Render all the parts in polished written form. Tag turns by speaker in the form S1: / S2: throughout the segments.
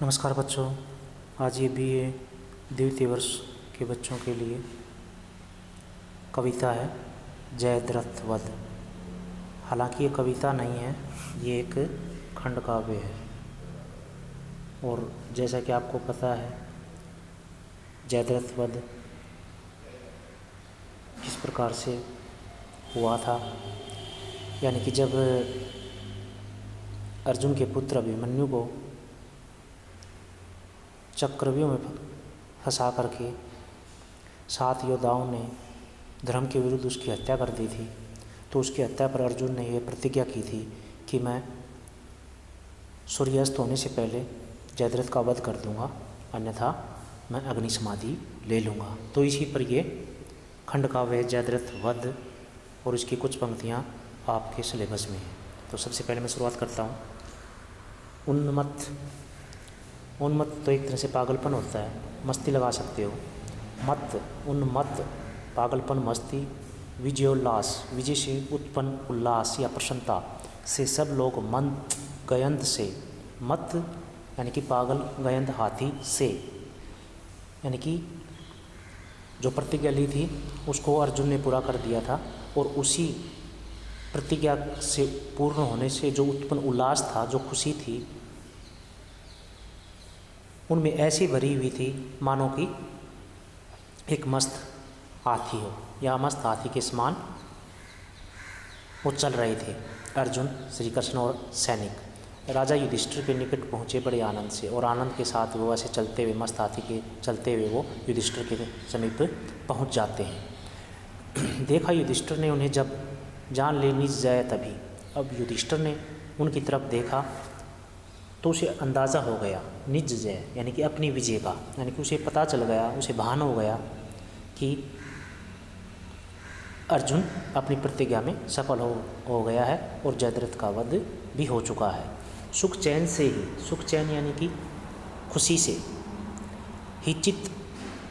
S1: नमस्कार बच्चों। आज ये BA द्वितीय वर्ष के बच्चों के लिए कविता है जयद्रथ वध। हालांकि ये कविता नहीं है, ये एक खंड काव्य है। और जैसा कि आपको पता है जयद्रथ वध किस प्रकार से हुआ था, यानी कि जब अर्जुन के पुत्र अभिमन्यु को चक्रव्यूह में फंसा करके 7 योद्धाओं ने धर्म के विरुद्ध उसकी हत्या कर दी थी। तो उसकी हत्या पर अर्जुन ने यह प्रतिज्ञा की थी कि मैं सूर्यास्त होने से पहले जयद्रथ का वध कर दूंगा, अन्यथा मैं अग्नि समाधि ले लूँगा। तो इसी पर ये खंड काव्य है जयद्रथ वध, और इसकी कुछ पंक्तियाँ आपके सिलेबस में हैं। तो सबसे पहले मैं शुरुआत करता हूँ। उन्मत्त तो एक तरह से पागलपन होता है, मस्ती लगा सकते हो। मत, उन्मत्त, पागलपन, मस्ती। विजयोल्लास, विजय से उत्पन्न उल्लास या प्रसन्नता से सब लोग मंत गयंत से, मत यानी कि पागल, गयंत हाथी से, यानी कि जो प्रतिज्ञा ली थी उसको अर्जुन ने पूरा कर दिया था। और उसी प्रतिज्ञा से पूर्ण होने से जो उत्पन्न उल्लास था, जो खुशी थी, उनमें ऐसी भरी हुई थी मानो कि एक मस्त हाथी हो, या मस्त हाथी के समान वो चल रहे थे अर्जुन, श्री कृष्ण और सैनिक। राजा युधिष्ठिर के निकट पहुँचे बड़े आनंद से, और आनंद के साथ वो ऐसे चलते हुए, मस्त हाथी के चलते हुए वो युधिष्ठिर के समीप पहुँच जाते हैं। देखा युधिष्ठिर ने उन्हें जब जान ले निज जय तभी। अब युधिष्ठिर ने उनकी तरफ देखा तो उसे अंदाज़ा हो गया निज जय यानी कि अपनी विजय का, यानी कि उसे पता चल गया, उसे भान हो गया कि अर्जुन अपनी प्रतिज्ञा में सफल हो गया है और जयद्रथ का वध भी हो चुका है। सुख चैन से ही, सुख चैन यानी कि खुशी से ही, चित्त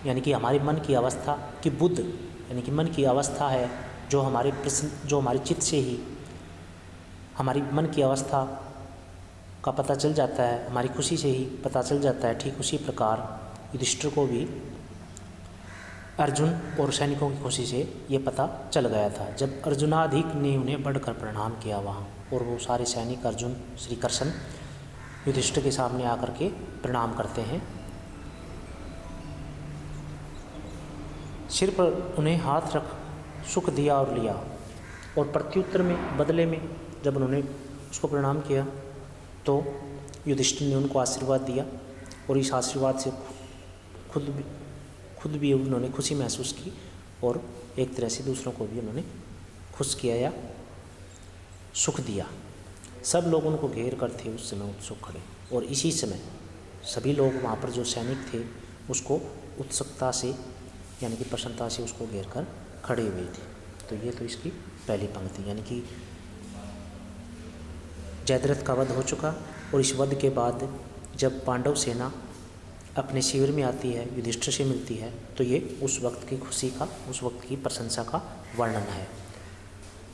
S1: यानी कि हमारे मन की अवस्था की, बुद्ध यानी कि मन की अवस्था है जो हमारे चित्त से ही हमारी मन की अवस्था का पता चल जाता है, हमारी खुशी से ही पता चल जाता है। ठीक उसी प्रकार युधिष्ठिर को भी अर्जुन और सैनिकों की खुशी से ये पता चल गया था। जब अर्जुनाधिक ने उन्हें बढ़कर प्रणाम किया वहाँ, और वो सारे सैनिक अर्जुन, श्री कृष्ण युधिष्ठिर के सामने आकर के प्रणाम करते हैं। सिर पर उन्हें हाथ रख सुख दिया और लिया, और प्रत्युत्तर में, बदले में जब उन्होंने उसको प्रणाम किया तो युधिष्ठिर ने उनको आशीर्वाद दिया, और इस आशीर्वाद से खुद भी उन्होंने खुशी महसूस की, और एक तरह से दूसरों को भी उन्होंने खुश किया या सुख दिया। सब लोग उनको घेर कर थे उस समय उत्सुक खड़े, और इसी समय सभी लोग वहाँ पर जो सैनिक थे उसको उत्सुकता से यानी कि प्रसन्नता से उसको घेर कर खड़े हुए थे। तो ये तो इसकी पहली पंक्ति, यानी कि जयद्रथ का वध हो चुका। और इस वध के बाद जब पांडव सेना अपने शिविर में आती है, युधिष्ठिर से मिलती है, तो ये उस वक्त की खुशी का, उस वक्त की प्रशंसा का वर्णन है।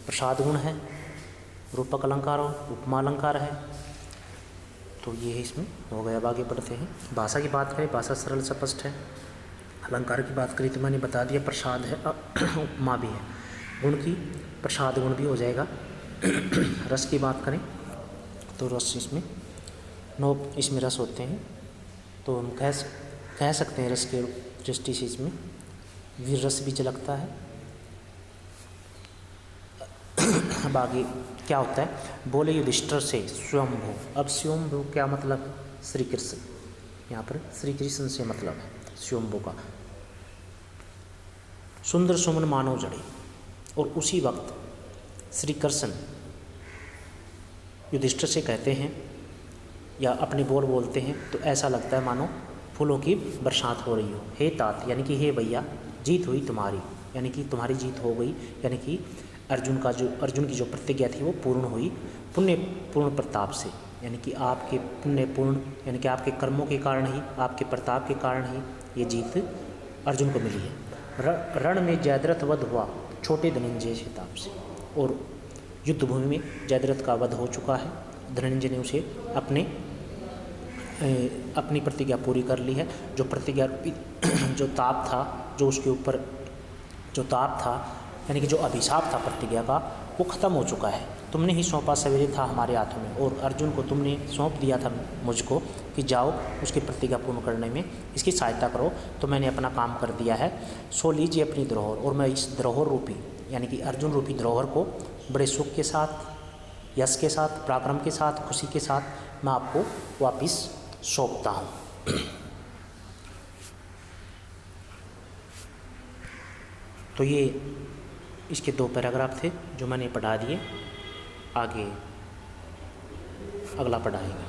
S1: प्रसाद गुण है, रूपक अलंकार और उपमा अलंकार है। तो ये इसमें हो गया। अब आगे बढ़ते हैं। भाषा की बात करें, भाषा सरल स्पष्ट है। अलंकार की बात करें तो मैंने बता दिया, प्रसाद है, उपमा भी है। गुण की प्रसाद गुण भी हो जाएगा। रस की बात करें तो रस इसमें 9 इसमें रस होते हैं, तो हम कह सकते हैं रस के दृष्टि से इसमें वीर रस भी झलकता है। अब आगे क्या होता है, बोले युधिष्ठिर से स्वयंभू। अब स्वयंभू क्या मतलब, श्री कृष्ण, यहाँ पर श्री कृष्ण से मतलब है स्वयंभू का। सुंदर सुमन मानव जड़े, और उसी वक्त श्री कृष्ण युधिष्ठिर से कहते हैं या अपने बोल बोलते हैं, तो ऐसा लगता है मानो फूलों की बरसात हो रही हो। हे तात यानी कि हे भैया, जीत हुई तुम्हारी, यानी कि तुम्हारी जीत हो गई, यानी कि अर्जुन की जो प्रतिज्ञा थी वो पूर्ण हुई पुण्य पूर्ण प्रताप से, यानी कि आपके पुण्य पूर्ण, यानी कि आपके कर्मों के कारण ही, आपके प्रताप के कारण ही ये जीत अर्जुन को मिली है। रण में जयद्रथ वध हुआ छोटे धनंजय से ताप से, और युद्ध भूमि में जयद्रथ का वध हो चुका है। धनंजय ने उसे अपने अपनी प्रतिज्ञा पूरी कर ली है। जो प्रतिज्ञा जो ताप था, जो उसके ऊपर जो ताप था, यानी कि जो अभिशाप था प्रतिज्ञा का, वो ख़त्म हो चुका है। तुमने ही सौंपा सवेरे था हमारे हाथों में, और अर्जुन को तुमने सौंप दिया था मुझको कि जाओ उसकी प्रतिज्ञा पूर्ण करने में इसकी सहायता करो। तो मैंने अपना काम कर दिया है। सो लीजिए अपनी धरोहर, और मैं इस धरोहर रूपी यानी कि अर्जुन रूपी धरोहर को बड़े सुख के साथ, यश के साथ, पराक्रम के साथ, खुशी के साथ मैं आपको वापस सौंपता हूँ। तो ये इसके 2 पैराग्राफ थे जो मैंने पढ़ा दिए। आगे अगला पढ़ाएंगे।